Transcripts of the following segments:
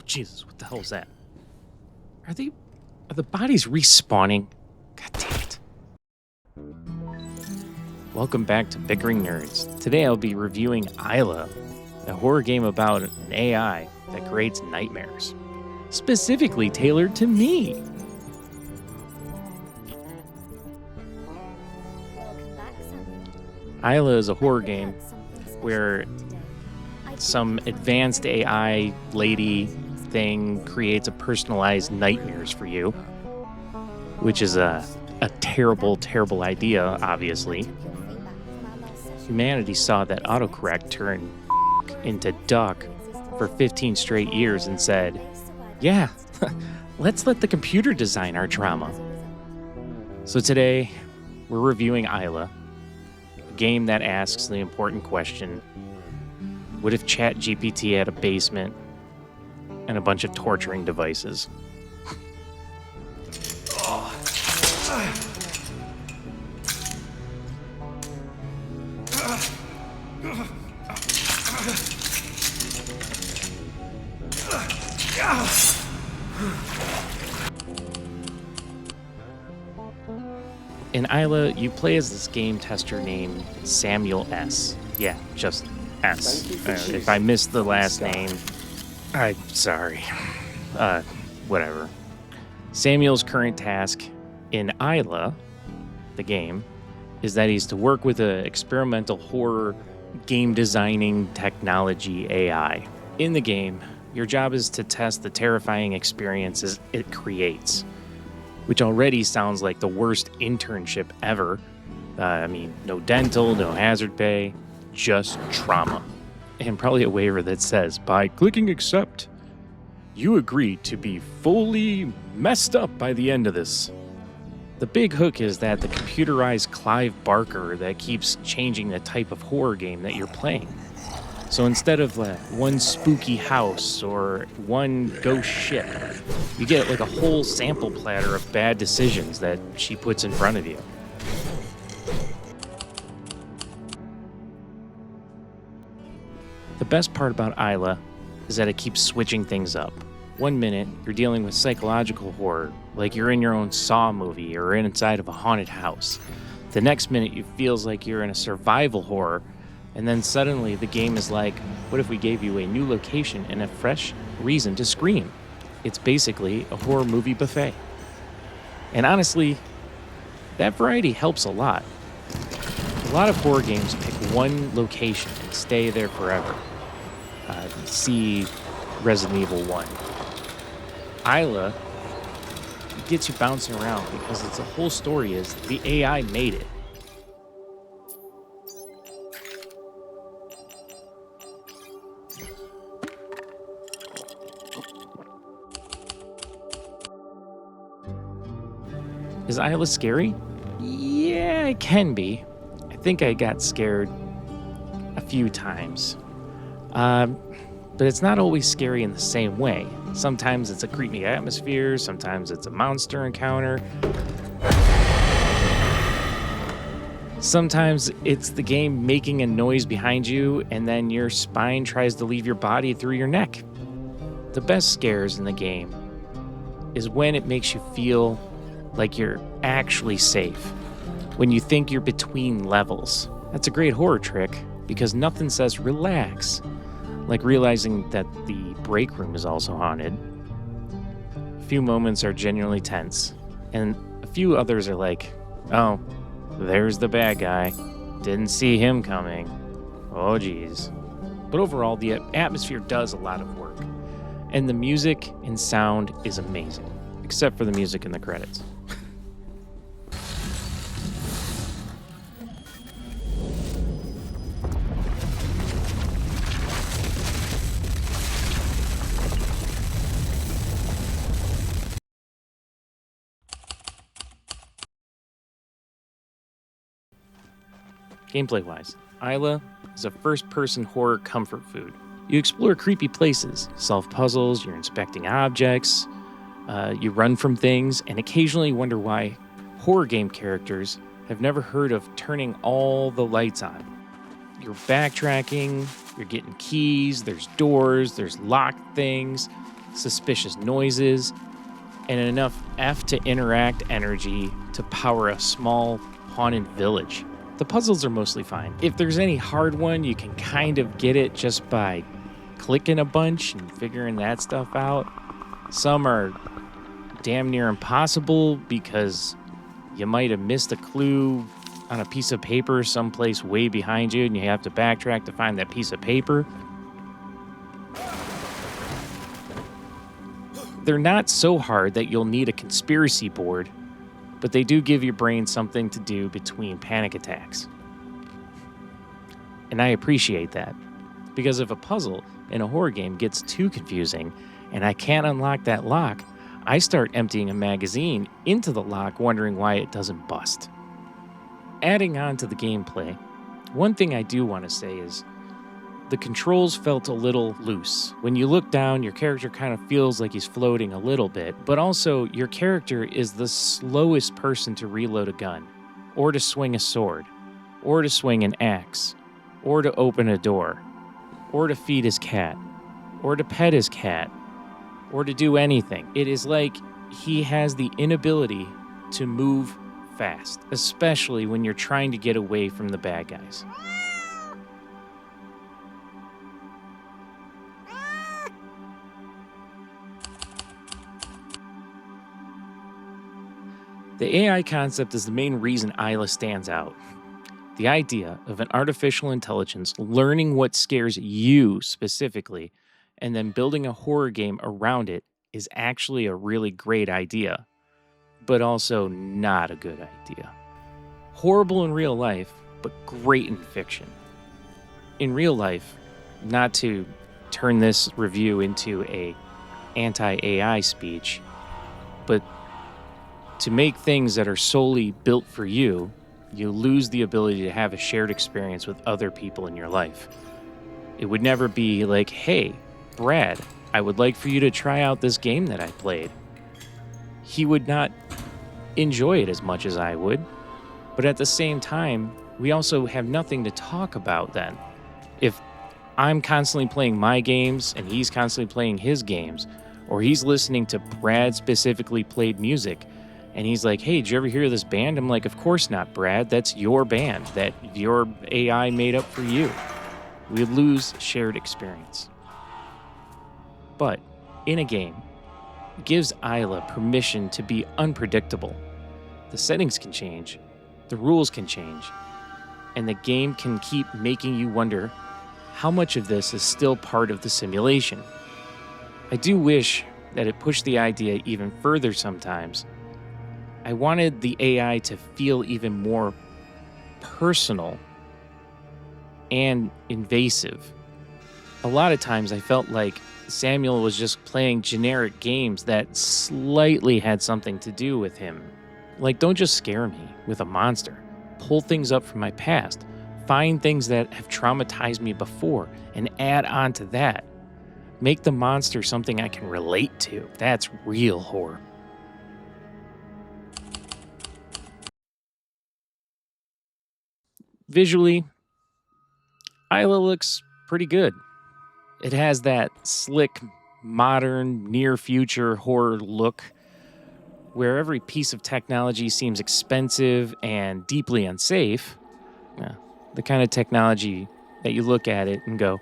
Jesus, what the hell is that? Are the bodies respawning? God damn it. Welcome back to Bickering Nerds. Today I'll be reviewing A.I.L.A, a horror game about an AI that creates nightmares. Specifically tailored to me. A.I.L.A is a horror game where some advanced AI lady thing creates a personalized nightmares for you, which is a terrible, terrible idea, obviously. Humanity saw that autocorrect turn into duck for 15 straight years and said, yeah, let's let the computer design our trauma. So today, we're reviewing A.I.L.A, a game that asks the important question, what if ChatGPT had a basement and a bunch of torturing devices? In A.I.L.A, you play as this game tester named Samuel S. Yeah, just S. If I missed the last name, I'm sorry. Whatever. Samuel's current task in A.I.L.A, the game, is that he's to work with an experimental horror game designing technology AI. In the game, your job is to test the terrifying experiences it creates, which already sounds like the worst internship ever. No dental, no hazard pay, just trauma. And probably a waiver that says, by clicking accept, you agree to be fully messed up by the end of this. The big hook is that the computerized Clive Barker that keeps changing the type of horror game that you're playing. So instead of one spooky house or one ghost ship, you get like a whole sample platter of bad decisions that she puts in front of you. The best part about A.I.L.A is that it keeps switching things up. 1 minute, you're dealing with psychological horror, like you're in your own Saw movie or inside of a haunted house. The next minute, it feels like you're in a survival horror, and then suddenly the game is like, what if we gave you a new location and a fresh reason to scream? It's basically a horror movie buffet. And honestly, that variety helps a lot. A lot of horror games pick one location and stay there forever. See Resident Evil 1. A.I.L.A gets you bouncing around because the whole story is the AI made it. Is A.I.L.A scary? Yeah, it can be. I think I got scared a few times. But it's not always scary in the same way. Sometimes it's a creepy atmosphere, sometimes it's a monster encounter. Sometimes it's the game making a noise behind you and then your spine tries to leave your body through your neck. The best scares in the game is when it makes you feel like you're actually safe, when you think you're between levels. That's a great horror trick because nothing says relax like realizing that the break room is also haunted. A few moments are genuinely tense, and a few others are like, oh, there's the bad guy. Didn't see him coming. Oh, geez. But overall, the atmosphere does a lot of work, and the music and sound is amazing, except for the music in the credits. Gameplay-wise, A.I.L.A is a first-person horror comfort food. You explore creepy places, solve puzzles, you're inspecting objects, you run from things, and occasionally wonder why horror game characters have never heard of turning all the lights on. You're backtracking, you're getting keys, there's doors, there's locked things. suspicious noises, and enough F to interact energy to power a small haunted village. The puzzles are mostly fine. If there's any hard one, you can kind of get it just by clicking a bunch and figuring that stuff out. Some are damn near impossible because you might have missed a clue on a piece of paper someplace way behind you and you have to backtrack to find that piece of paper. They're not so hard that you'll need a conspiracy board, but they do give your brain something to do between panic attacks. And I appreciate that, because if a puzzle in a horror game gets too confusing and I can't unlock that lock, I start emptying a magazine into the lock wondering why it doesn't bust. Adding on to the gameplay, one thing I do want to say is the controls felt a little loose. When you look down, your character kind of feels like he's floating a little bit, but also your character is the slowest person to reload a gun, or to swing a sword, or to swing an axe, or to open a door, or to feed his cat, or to pet his cat, or to do anything. It is like he has the inability to move fast, especially when you're trying to get away from the bad guys. The AI concept is the main reason A.I.L.A stands out. The idea of an artificial intelligence learning what scares you specifically and then building a horror game around it is actually a really great idea, but also not a good idea. Horrible in real life, but great in fiction. In real life, not to turn this review into a anti-AI speech, but to make things that are solely built for you, you lose the ability to have a shared experience with other people in your life. It would never be like, hey, Brad, I would like for you to try out this game that I played. He would not enjoy it as much as I would, but at the same time, we also have nothing to talk about then. If I'm constantly playing my games and he's constantly playing his games, or he's listening to Brad specifically played music, and he's like, hey, did you ever hear this band? I'm like, of course not, Brad. That's your band that your AI made up for you. We lose shared experience. But in a game, it gives A.I.L.A permission to be unpredictable. The settings can change, the rules can change, and the game can keep making you wonder how much of this is still part of the simulation. I do wish that it pushed the idea even further sometimes. I wanted the AI to feel even more personal and invasive. A lot of times I felt like Samuel was just playing generic games that slightly had something to do with him. Like, don't just scare me with a monster. Pull things up from my past. Find things that have traumatized me before and add on to that. Make the monster something I can relate to. That's real horror. Visually, A.I.L.A looks pretty good. It has that slick, modern, near-future horror look where every piece of technology seems expensive and deeply unsafe. The kind of technology that you look at it and go,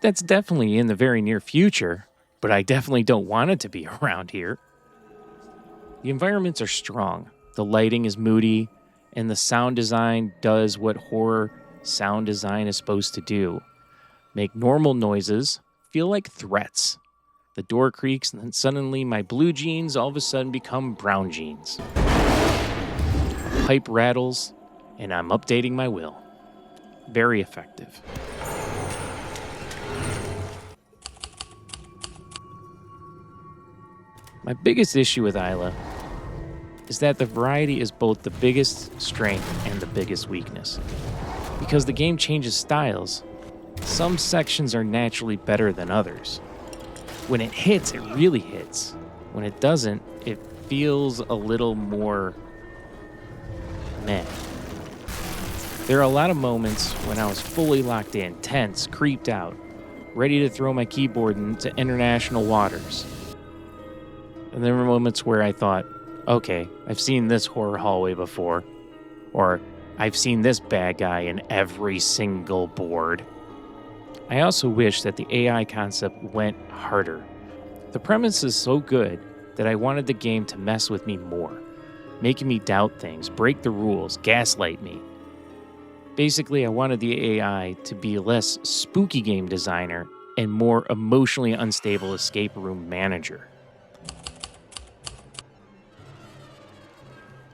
that's definitely in the very near future, but I definitely don't want it to be around here. The environments are strong. The lighting is moody, and the sound design does what horror sound design is supposed to do. Make normal noises feel like threats. The door creaks, and then suddenly my blue jeans all of a sudden become brown jeans. Pipe rattles, and I'm updating my will. Very effective. My biggest issue with A.I.L.A is that the variety is both the biggest strength and the biggest weakness. Because the game changes styles, some sections are naturally better than others. When it hits, it really hits. When it doesn't, it feels a little more meh. There are a lot of moments when I was fully locked in, tense, creeped out, ready to throw my keyboard into international waters. And there were moments where I thought, okay, I've seen this horror hallway before, or I've seen this bad guy in every single board. I also wish that the AI concept went harder. The premise is so good that I wanted the game to mess with me more, making me doubt things, break the rules, gaslight me. Basically, I wanted the AI to be less spooky game designer and more emotionally unstable escape room manager.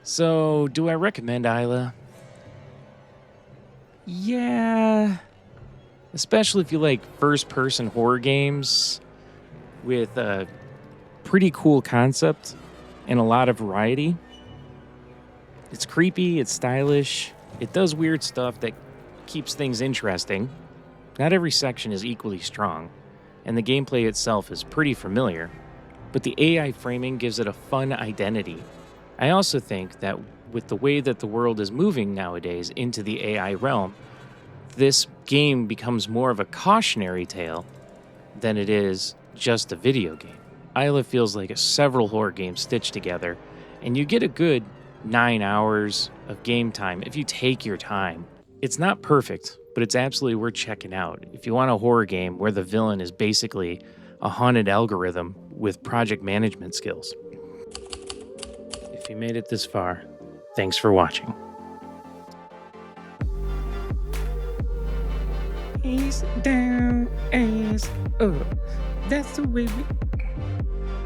So, do I recommend A.I.L.A? Yeah, especially if you like first-person horror games with a pretty cool concept and a lot of variety. It's creepy, it's stylish, it does weird stuff that keeps things interesting. Not every section is equally strong, and the gameplay itself is pretty familiar, but the AI framing gives it a fun identity. I also think that with the way that the world is moving nowadays into the AI realm, this game becomes more of a cautionary tale than it is just a video game. A.I.L.A feels like several horror games stitched together, and you get a good 9 hours of game time if you take your time. It's not perfect, but it's absolutely worth checking out if you want a horror game where the villain is basically a haunted algorithm with project management skills. If you made it this far, thanks for watching. Ace down, ass up. That's the way we